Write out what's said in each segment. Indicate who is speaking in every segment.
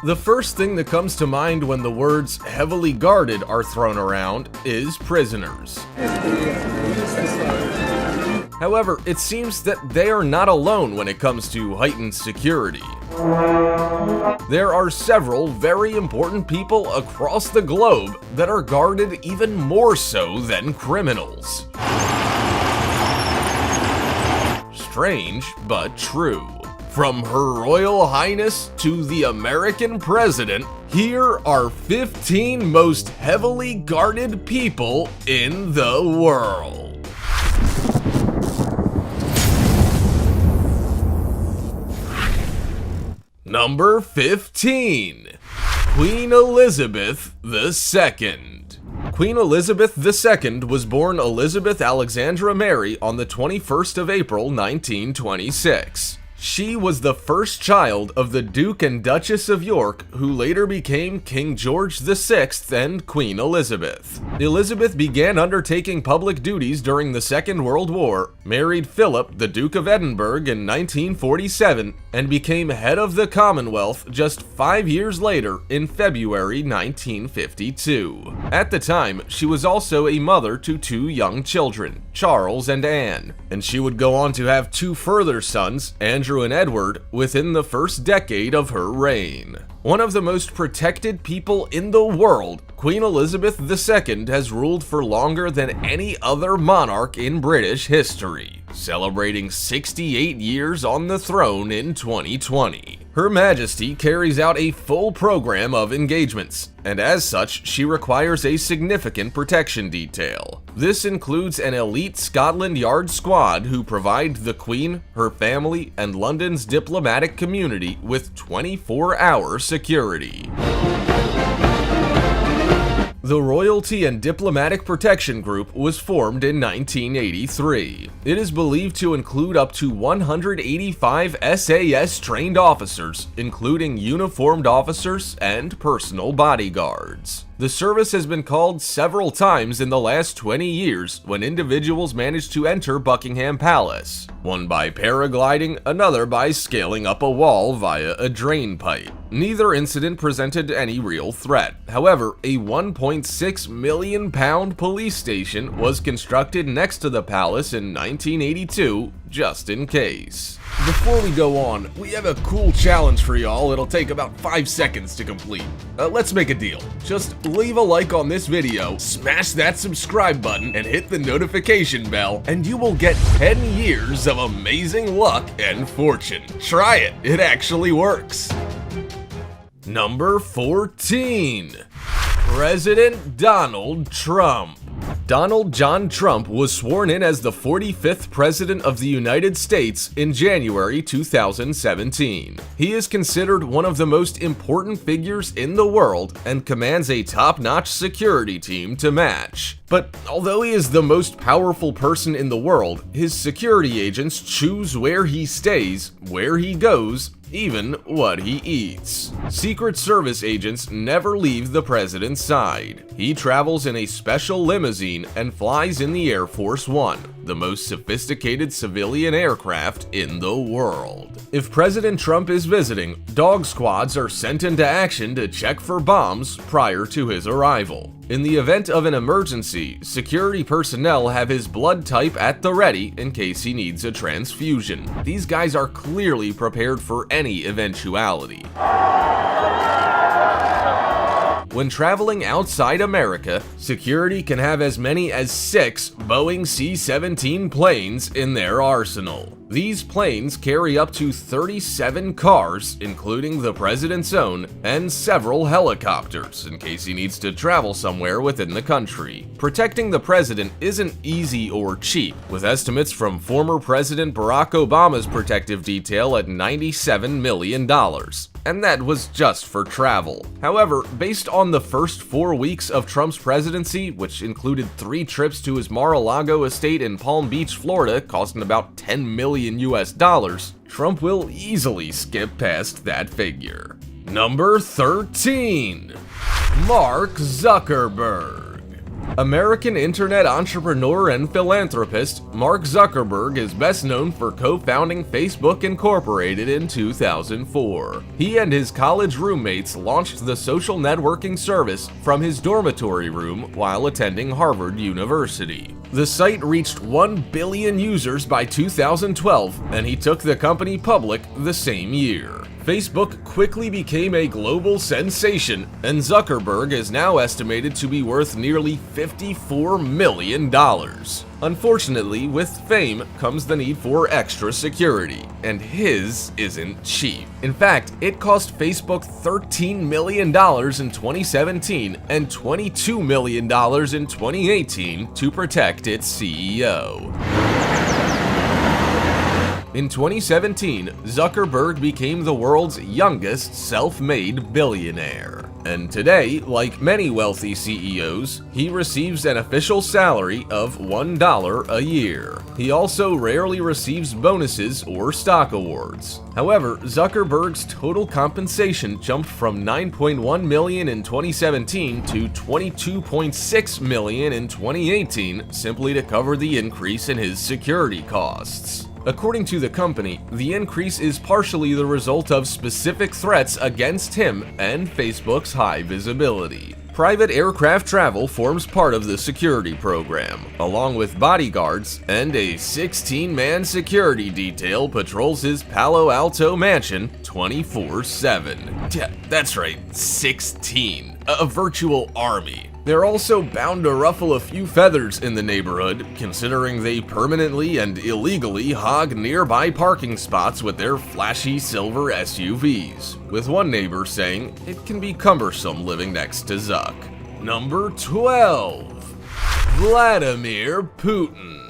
Speaker 1: The first thing that comes to mind when the words heavily guarded are thrown around is prisoners. However, it seems that they are not alone when it comes to heightened security. There are several very important people across the globe that are guarded even more so than criminals. Strange, but true. From Her Royal Highness to the American President, here are 15 most heavily guarded people in the world. Number 15. Queen Elizabeth II. Queen Elizabeth II was born Elizabeth Alexandra Mary on the 21st of April, 1926. She was the first child of the Duke and Duchess of York, who later became King George VI and Queen Elizabeth. Elizabeth began undertaking public duties during the Second World War, married Philip, the Duke of Edinburgh, in 1947, and became head of the Commonwealth just 5 years later in February 1952. At the time, she was also a mother to 2 young children, Charles and Anne, and she would go on to have 2 further sons, Andrew and Edward, within the first decade of her reign. One of the most protected people in the world, Queen Elizabeth II has ruled for longer than any other monarch in British history, celebrating 68 years on the throne in 2020. Her Majesty carries out a full program of engagements, and as such, she requires a significant protection detail. This includes an elite Scotland Yard squad who provide the Queen, her family, and London's diplomatic community with 24-hour security. The Royalty and Diplomatic Protection Group was formed in 1983. It is believed to include up to 185 SAS-trained officers, including uniformed officers and personal bodyguards. The service has been called several times in the last 20 years when individuals managed to enter Buckingham Palace, one by paragliding, another by scaling up a wall via a drain pipe. Neither incident presented any real threat. However, a £1.6 million police station was constructed next to the palace in 1982, just in case. Before we go on, we have a cool challenge for y'all. It'll take about 5 seconds to complete. Let's make a deal. Just leave a like on this video, smash that subscribe button, and hit the notification bell, and you will get 10 years of amazing luck and fortune. Try it, it actually works. Number 14. President Donald Trump. Donald John Trump was sworn in as the 45th President of the United States in January 2017. He is considered one of the most important figures in the world and commands a top-notch security team to match. But although he is the most powerful person in the world, his security agents choose where he stays, where he goes, even what he eats. Secret Service agents never leave the president's side. He travels in a special limousine and flies in the Air Force One, the most sophisticated civilian aircraft in the world. If President Trump is visiting, dog squads are sent into action to check for bombs prior to his arrival. In the event of an emergency, security personnel have his blood type at the ready in case he needs a transfusion. These guys are clearly prepared for any eventuality. When traveling outside America, security can have as many as 6 Boeing C-17 planes in their arsenal. These planes carry up to 37 cars, including the president's own, and several helicopters in case he needs to travel somewhere within the country. Protecting the president isn't easy or cheap, with estimates from former President Barack Obama's protective detail at $97 million. And that was just for travel. However, based on the first 4 weeks of Trump's presidency, which included 3 trips to his Mar-a-Lago estate in Palm Beach, Florida, costing about $10 million US, Trump will easily skip past that figure. Number 13. Mark Zuckerberg. American internet entrepreneur and philanthropist Mark Zuckerberg is best known for co-founding Facebook Incorporated in 2004. He and his college roommates launched the social networking service from his dormitory room while attending Harvard University. The site reached 1 billion users by 2012, and he took the company public the same year. Facebook quickly became a global sensation, and Zuckerberg is now estimated to be worth nearly $54 million. Unfortunately, with fame comes the need for extra security, and his isn't cheap. In fact, it cost Facebook $13 million in 2017 and $22 million in 2018 to protect its CEO. In 2017, Zuckerberg became the world's youngest self-made billionaire. And today, like many wealthy CEOs, he receives an official salary of $1 a year. He also rarely receives bonuses or stock awards. However, Zuckerberg's total compensation jumped from $9.1 million in 2017 to $22.6 million in 2018, simply to cover the increase in his security costs. According to the company, the increase is partially the result of specific threats against him and Facebook's high visibility. Private aircraft travel forms part of the security program, along with bodyguards, and a 16-man security detail patrols his Palo Alto mansion 24/7. Yeah, that's right, 16. A virtual army. They're also bound to ruffle a few feathers in the neighborhood, considering they permanently and illegally hog nearby parking spots with their flashy silver SUVs, with one neighbor saying it can be cumbersome living next to Zuck. Number 12. Vladimir Putin.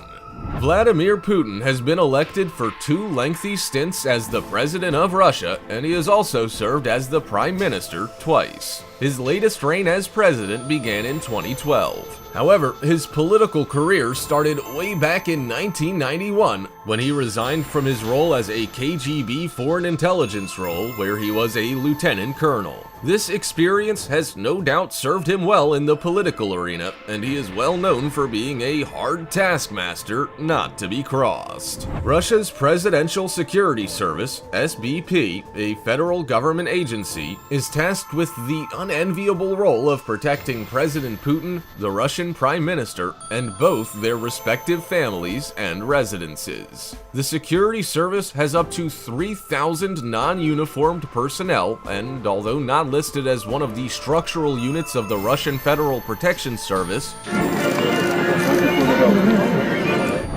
Speaker 1: Vladimir Putin has been elected for 2 lengthy stints as the president of Russia, and he has also served as the prime minister twice. His latest reign as president began in 2012. However, his political career started way back in 1991 when he resigned from his role as a KGB foreign intelligence role where he was a lieutenant colonel. This experience has no doubt served him well in the political arena, and he is well known for being a hard taskmaster not to be crossed. Russia's Presidential Security Service, SBP, a federal government agency, is tasked with the unenviable role of protecting President Putin, the Russian Prime Minister, and both their respective families and residences. The security service has up to 3,000 non-uniformed personnel, and although not listed as one of the structural units of the Russian Federal Protection Service,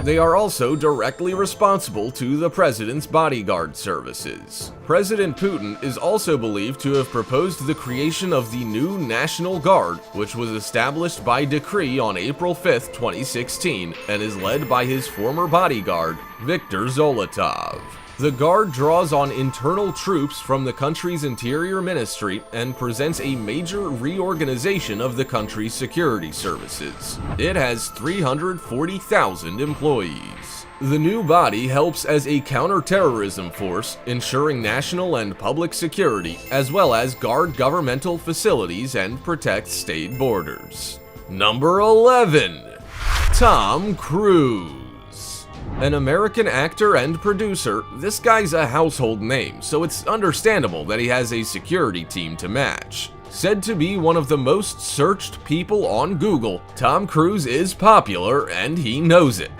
Speaker 1: they are also directly responsible to the president's bodyguard services. President Putin is also believed to have proposed the creation of the new National Guard, which was established by decree on April 5, 2016, and is led by his former bodyguard, Viktor Zolotov. The Guard draws on internal troops from the country's interior ministry and presents a major reorganization of the country's security services. It has 340,000 employees. The new body helps as a counter-terrorism force, ensuring national and public security, as well as guard governmental facilities and protect state borders. Number 11. Tom Cruise. An American actor and producer, this guy's a household name, so it's understandable that he has a security team to match. Said to be one of the most searched people on Google, Tom Cruise is popular and he knows it.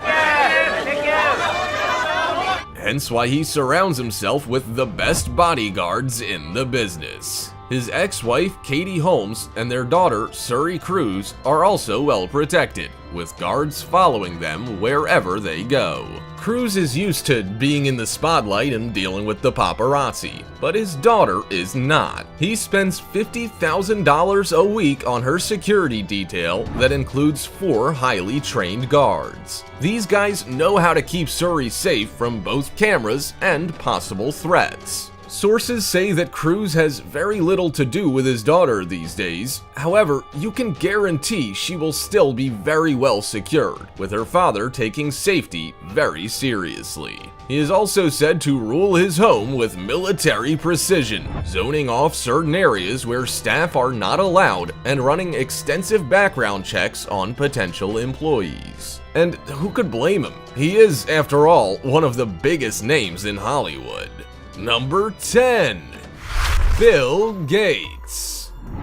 Speaker 1: Hence why he surrounds himself with the best bodyguards in the business. His ex-wife, Katie Holmes, and their daughter, Suri Cruise, are also well protected, with guards following them wherever they go. Cruise is used to being in the spotlight and dealing with the paparazzi, but his daughter is not. He spends $50,000 a week on her security detail that includes 4 highly trained guards. These guys know how to keep Suri safe from both cameras and possible threats. Sources say that Cruise has very little to do with his daughter these days. However, you can guarantee she will still be very well secured, with her father taking safety very seriously. He is also said to rule his home with military precision, zoning off certain areas where staff are not allowed and running extensive background checks on potential employees. And who could blame him? He is, after all, one of the biggest names in Hollywood. Number 10. Bill Gates.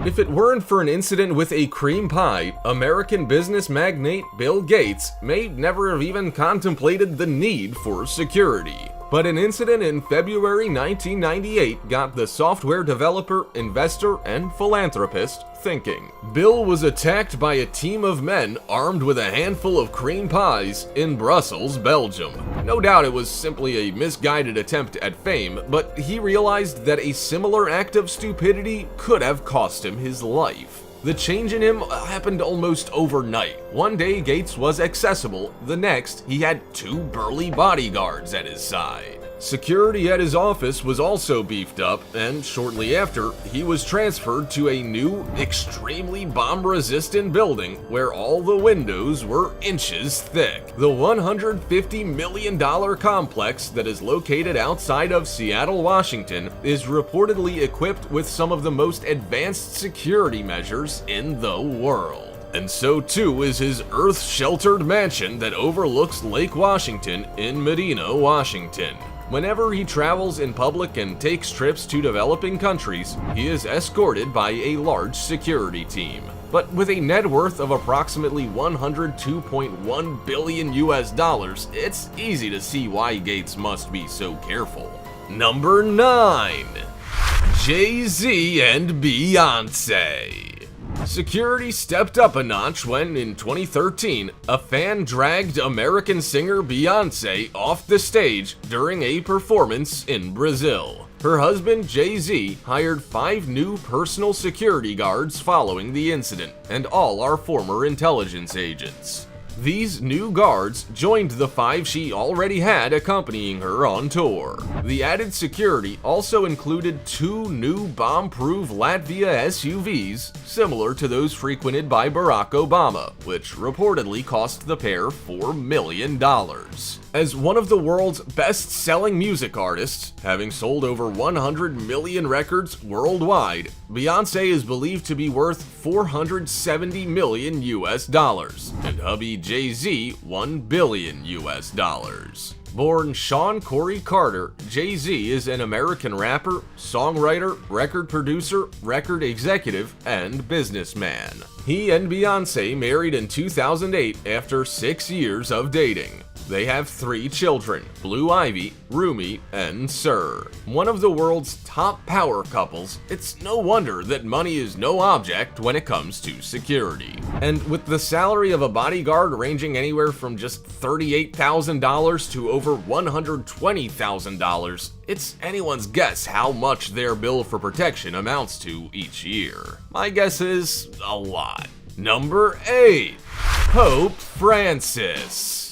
Speaker 1: If it weren't for an incident with a cream pie, American business magnate Bill Gates may never have even contemplated the need for security. But an incident in February 1998 got the software developer, investor, and philanthropist thinking. Bill was attacked by a team of men armed with a handful of cream pies in Brussels, Belgium. No doubt it was simply a misguided attempt at fame, but he realized that a similar act of stupidity could have cost him his life. The change in him happened almost overnight. One day Gates was accessible, the next he had 2 burly bodyguards at his side. Security at his office was also beefed up, and shortly after, he was transferred to a new, extremely bomb-resistant building where all the windows were inches thick. The $150 million complex that is located outside of Seattle, Washington, is reportedly equipped with some of the most advanced security measures in the world. And so too is his earth-sheltered mansion that overlooks Lake Washington in Medina, Washington. Whenever he travels in public and takes trips to developing countries, he is escorted by a large security team. But with a net worth of approximately $102.1 billion, it's easy to see why Gates must be so careful. Number 9. Jay-Z and Beyonce. Security stepped up a notch when, in 2013, a fan dragged American singer Beyonce off the stage during a performance in Brazil. Her husband, Jay-Z, hired 5 new personal security guards following the incident, and all are former intelligence agents. These new guards joined the 5 she already had accompanying her on tour. The added security also included 2 new bomb-proof Latvia SUVs, similar to those frequented by Barack Obama, which reportedly cost the pair $4 million. As one of the world's best-selling music artists, having sold over 100 million records worldwide, Beyonce is believed to be worth $470 million, and hubby Jay-Z $1 billion. Born Sean Corey Carter, Jay-Z is an American rapper, songwriter, record producer, record executive, and businessman. He and Beyonce married in 2008 after 6 years of dating. They have 3 children, Blue Ivy, Rumi, and Sir. One of the world's top power couples, it's no wonder that money is no object when it comes to security. And with the salary of a bodyguard ranging anywhere from just $38,000 to over $120,000, it's anyone's guess how much their bill for protection amounts to each year. My guess is a lot. Number 8. Pope Francis.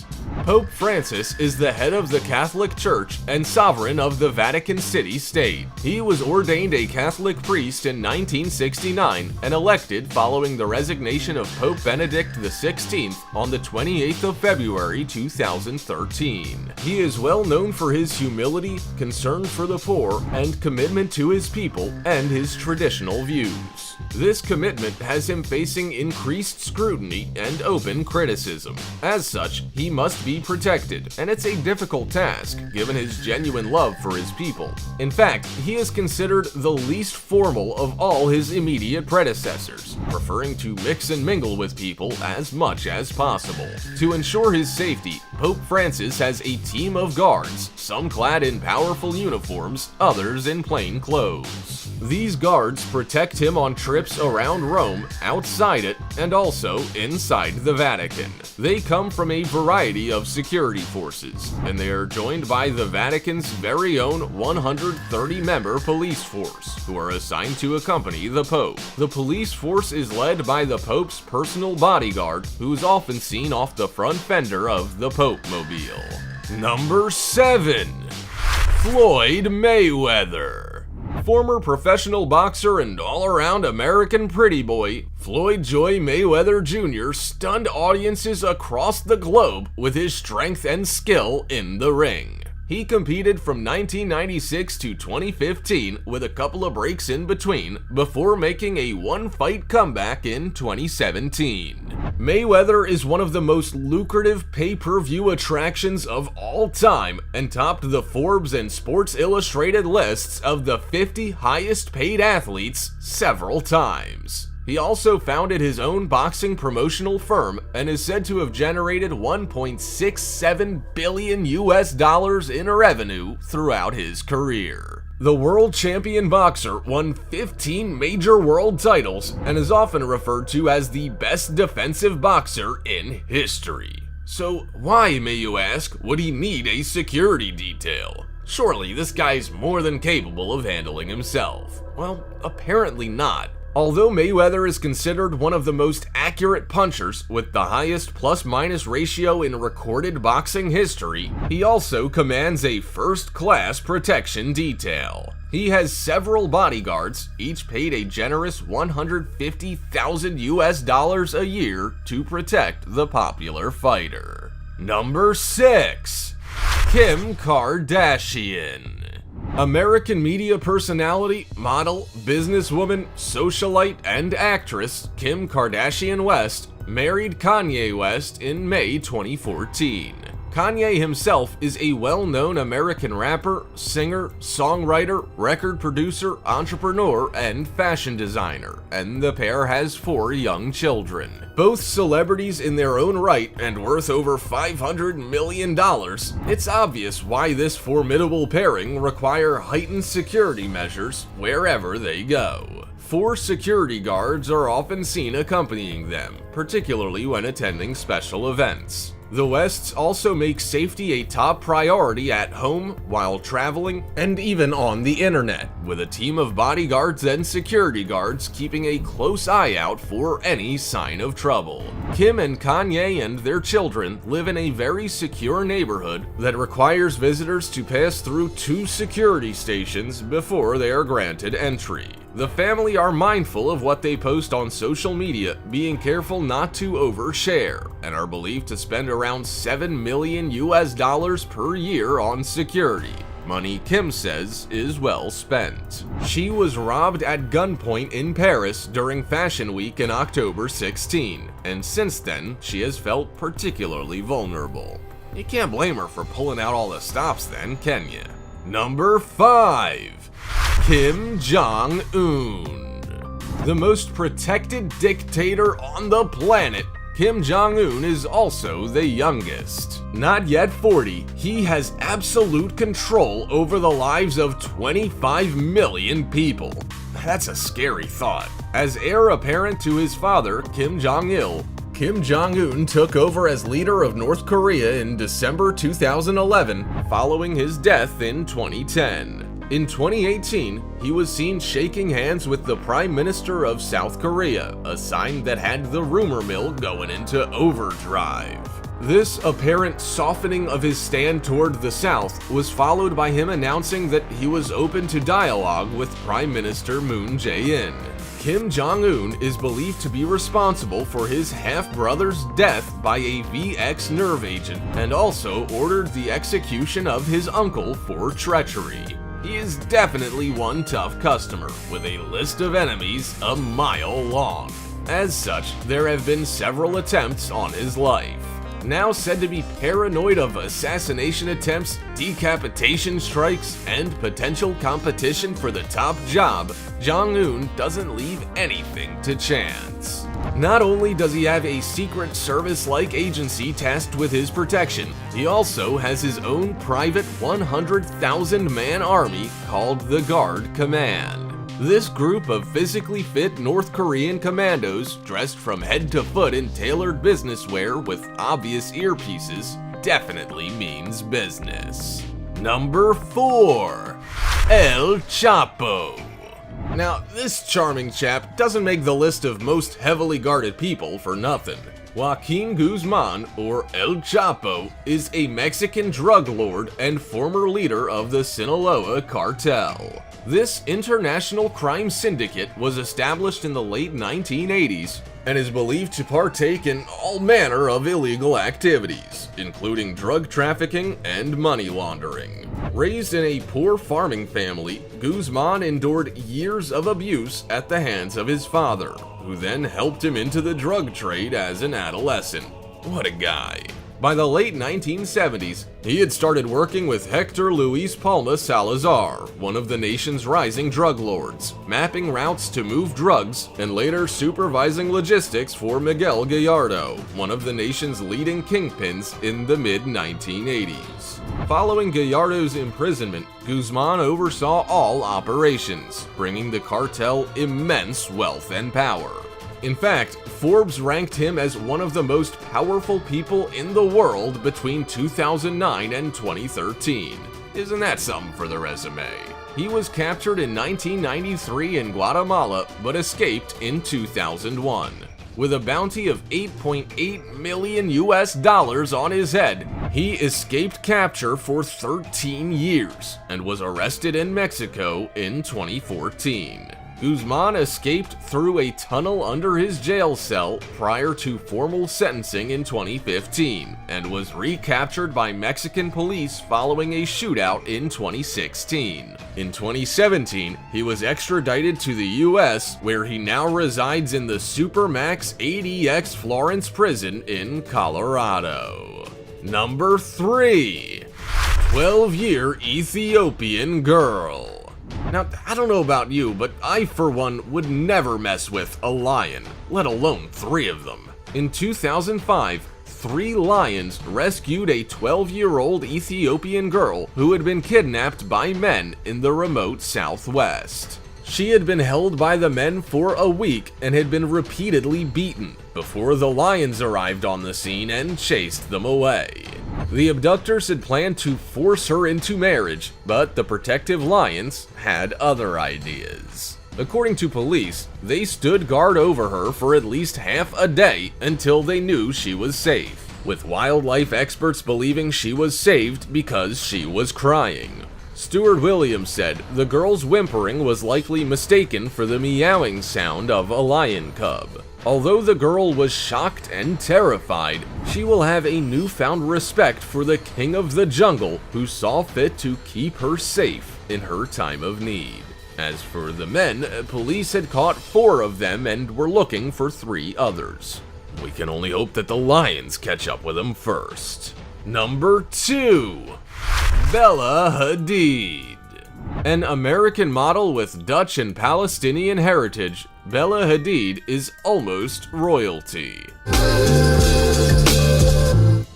Speaker 1: Pope Francis is the head of the Catholic Church and sovereign of the Vatican City State. He was ordained a Catholic priest in 1969 and elected following the resignation of Pope Benedict XVI on the 28th of February 2013. He is well known for his humility, concern for the poor, and commitment to his people and his traditional views. This commitment has him facing increased scrutiny and open criticism. As such, he must be protected, and it's a difficult task, given his genuine love for his people. In fact, he is considered the least formal of all his immediate predecessors, preferring to mix and mingle with people as much as possible. To ensure his safety, Pope Francis has a team of guards, some clad in powerful uniforms, others in plain clothes. These guards protect him on trips around Rome, outside it, and also inside the Vatican. They come from a variety of security forces, and they are joined by the Vatican's very own 130-member police force, who are assigned to accompany the Pope. The police force is led by the Pope's personal bodyguard, who is often seen off the front fender of the Pope-mobile. Number 7. Floyd Mayweather. Former professional boxer and all-around American pretty boy, Floyd Joy Mayweather Jr. stunned audiences across the globe with his strength and skill in the ring. He competed from 1996 to 2015 with a couple of breaks in between before making a one-fight comeback in 2017. Mayweather is one of the most lucrative pay-per-view attractions of all time and topped the Forbes and Sports Illustrated lists of the 50 highest paid athletes several times. He also founded his own boxing promotional firm and is said to have generated $1.67 billion in revenue throughout his career. The world champion boxer won 15 major world titles and is often referred to as the best defensive boxer in history. So why, may you ask, would he need a security detail? Surely this guy's more than capable of handling himself. Well, apparently not. Although Mayweather is considered one of the most accurate punchers with the highest plus-minus ratio in recorded boxing history, he also commands a first-class protection detail. He has several bodyguards, each paid a generous $150,000 a year to protect the popular fighter. Number 6. Kim Kardashian. American media personality, model, businesswoman, socialite, and actress Kim Kardashian West married Kanye West in May 2014. Kanye himself is a well-known American rapper, singer, songwriter, record producer, entrepreneur, and fashion designer, and the pair has 4 young children. Both celebrities in their own right and worth over $500 million, it's obvious why this formidable pairing require heightened security measures wherever they go. 4 security guards are often seen accompanying them, particularly when attending special events. The Wests also make safety a top priority at home, while traveling, and even on the internet, with a team of bodyguards and security guards keeping a close eye out for any sign of trouble. Kim and Kanye and their children live in a very secure neighborhood that requires visitors to pass through 2 security stations before they are granted entry. The family are mindful of what they post on social media, being careful not to overshare, and are believed to spend around $7 million per year on security. Money Kim says is well spent. She was robbed at gunpoint in Paris during Fashion Week in October 16, and since then, she has felt particularly vulnerable. You can't blame her for pulling out all the stops then, can you? Number 5. Kim Jong-un. The most protected dictator on the planet, Kim Jong-un is also the youngest. Not yet 40, he has absolute control over the lives of 25 million people. That's a scary thought. As heir apparent to his father, Kim Jong-il, Kim Jong-un took over as leader of North Korea in December 2011, following his death in 2010. In 2018, he was seen shaking hands with the Prime Minister of South Korea, a sign that had the rumor mill going into overdrive. This apparent softening of his stand toward the South was followed by him announcing that he was open to dialogue with Prime Minister Moon Jae-in. Kim Jong-un is believed to be responsible for his half-brother's death by a VX nerve agent and also ordered the execution of his uncle for treachery. He is definitely one tough customer, with a list of enemies a mile long. As such, there have been several attempts on his life. Now said to be paranoid of assassination attempts, decapitation strikes, and potential competition for the top job, Jong-un doesn't leave anything to chance. Not only does he have a secret service-like agency tasked with his protection, he also has his own private 100,000-man army called the Guard Command. This group of physically fit North Korean commandos, dressed from head to foot in tailored business wear with obvious earpieces, definitely means business. Number 4. El Chapo. Now, this charming chap doesn't make the list of most heavily guarded people for nothing. Joaquin Guzman, or El Chapo, is a Mexican drug lord and former leader of the Sinaloa cartel. This international crime syndicate was established in the late 1980s and is believed to partake in all manner of illegal activities, including drug trafficking and money laundering. Raised in a poor farming family, Guzman endured years of abuse at the hands of his father, who then helped him into the drug trade as an adolescent. What a guy. By the late 1970s, he had started working with Hector Luis Palma Salazar, one of the nation's rising drug lords, mapping routes to move drugs and later supervising logistics for Miguel Gallardo, one of the nation's leading kingpins in the mid-1980s. Following Gallardo's imprisonment, Guzman oversaw all operations, bringing the cartel immense wealth and power. In fact, Forbes ranked him as one of the most powerful people in the world between 2009 and 2013. Isn't that something for the resume? He was captured in 1993 in Guatemala, but escaped in 2001. With a bounty of $8.8 million on his head, he escaped capture for 13 years and was arrested in Mexico in 2014. Guzman escaped through a tunnel under his jail cell prior to formal sentencing in 2015 and was recaptured by Mexican police following a shootout in 2016. In 2017, he was extradited to the US, where he now resides in the Supermax ADX Florence prison in Colorado. Number 3. 12-year Ethiopian girl. Now, I don't know about you, but I, for one, would never mess with a lion, let alone 3 of them. In 2005, 3 lions rescued a 12-year-old Ethiopian girl who had been kidnapped by men in the remote Southwest. She had been held by the men for a week and had been repeatedly beaten before the lions arrived on the scene and chased them away. The abductors had planned to force her into marriage, but the protective lions had other ideas. According to police, they stood guard over her for at least half a day until they knew she was safe, with wildlife experts believing she was saved because she was crying. Stuart Williams said the girl's whimpering was likely mistaken for the meowing sound of a lion cub. Although the girl was shocked and terrified, she will have a newfound respect for the king of the jungle who saw fit to keep her safe in her time of need. As for the men, police had caught 4 of them and were looking for 3 others. We can only hope that the lions catch up with them first. Number 2. Bella Hadid. An American model with Dutch and Palestinian heritage, Bella Hadid is almost royalty.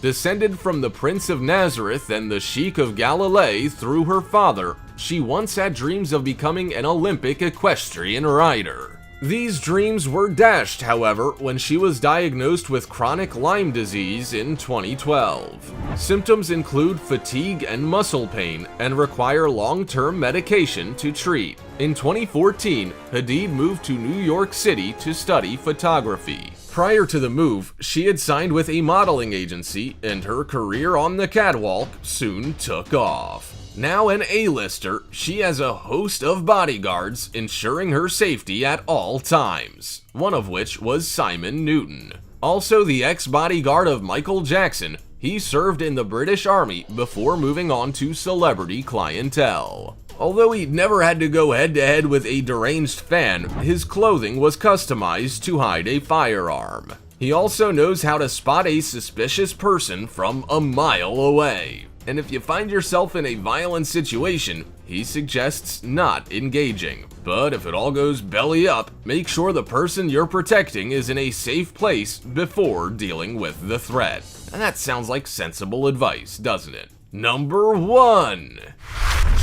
Speaker 1: Descended from the Prince of Nazareth and the Sheikh of Galilee through her father, she once had dreams of becoming an Olympic equestrian rider. These dreams were dashed, however, when she was diagnosed with chronic Lyme disease in 2012. Symptoms include fatigue and muscle pain and require long-term medication to treat. In 2014, Hadid moved to New York City to study photography. Prior to the move, she had signed with a modeling agency, and her career on the catwalk soon took off. Now an A-lister, she has a host of bodyguards ensuring her safety at all times, one of which was Simon Newton. Also the ex-bodyguard of Michael Jackson, he served in the British Army before moving on to celebrity clientele. Although he never had to go head-to-head with a deranged fan, his clothing was customized to hide a firearm. He also knows how to spot a suspicious person from a mile away. And if you find yourself in a violent situation, he suggests not engaging. But if it all goes belly up, make sure the person you're protecting is in a safe place before dealing with the threat. And that sounds like sensible advice, doesn't it? Number 1.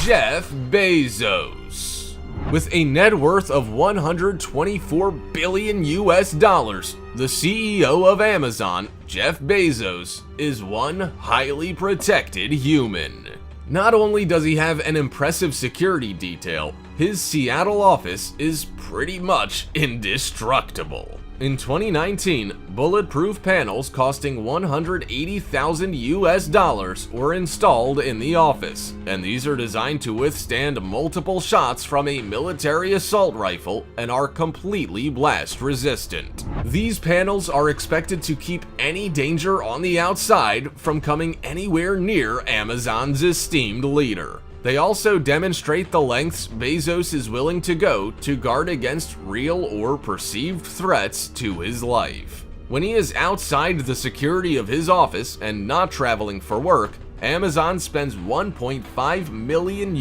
Speaker 1: Jeff Bezos. With a net worth of $124 billion, the CEO of Amazon, Jeff Bezos, is one highly protected human. Not only does he have an impressive security detail, his Seattle office is pretty much indestructible. In 2019, bulletproof panels costing $180,000 were installed in the office, and these are designed to withstand multiple shots from a military assault rifle and are completely blast resistant. These panels are expected to keep any danger on the outside from coming anywhere near Amazon's esteemed leader. They also demonstrate the lengths Bezos is willing to go to guard against real or perceived threats to his life. When he is outside the security of his office and not traveling for work, Amazon spends $1.5 million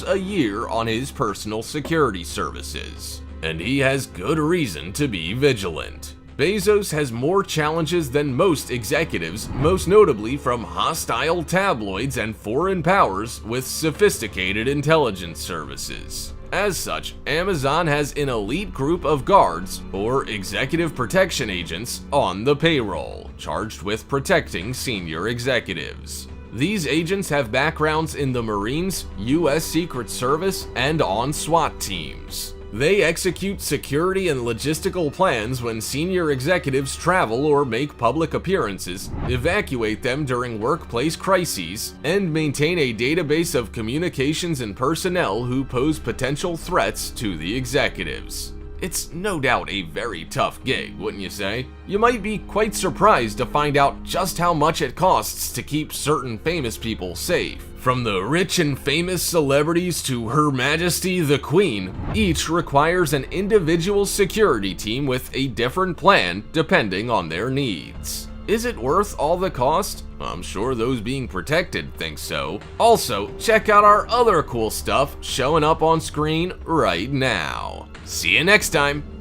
Speaker 1: a year on his personal security services. And he has good reason to be vigilant. Bezos has more challenges than most executives, most notably from hostile tabloids and foreign powers with sophisticated intelligence services. As such, Amazon has an elite group of guards, or executive protection agents, on the payroll, charged with protecting senior executives. These agents have backgrounds in the Marines, U.S. Secret Service, and on SWAT teams. They execute security and logistical plans when senior executives travel or make public appearances, evacuate them during workplace crises, and maintain a database of communications and personnel who pose potential threats to the executives. It's no doubt a very tough gig, wouldn't you say? You might be quite surprised to find out just how much it costs to keep certain famous people safe. From the rich and famous celebrities to Her Majesty the Queen, each requires an individual security team with a different plan depending on their needs. Is it worth all the cost? I'm sure those being protected think so. Also, check out our other cool stuff showing up on screen right now. See you next time!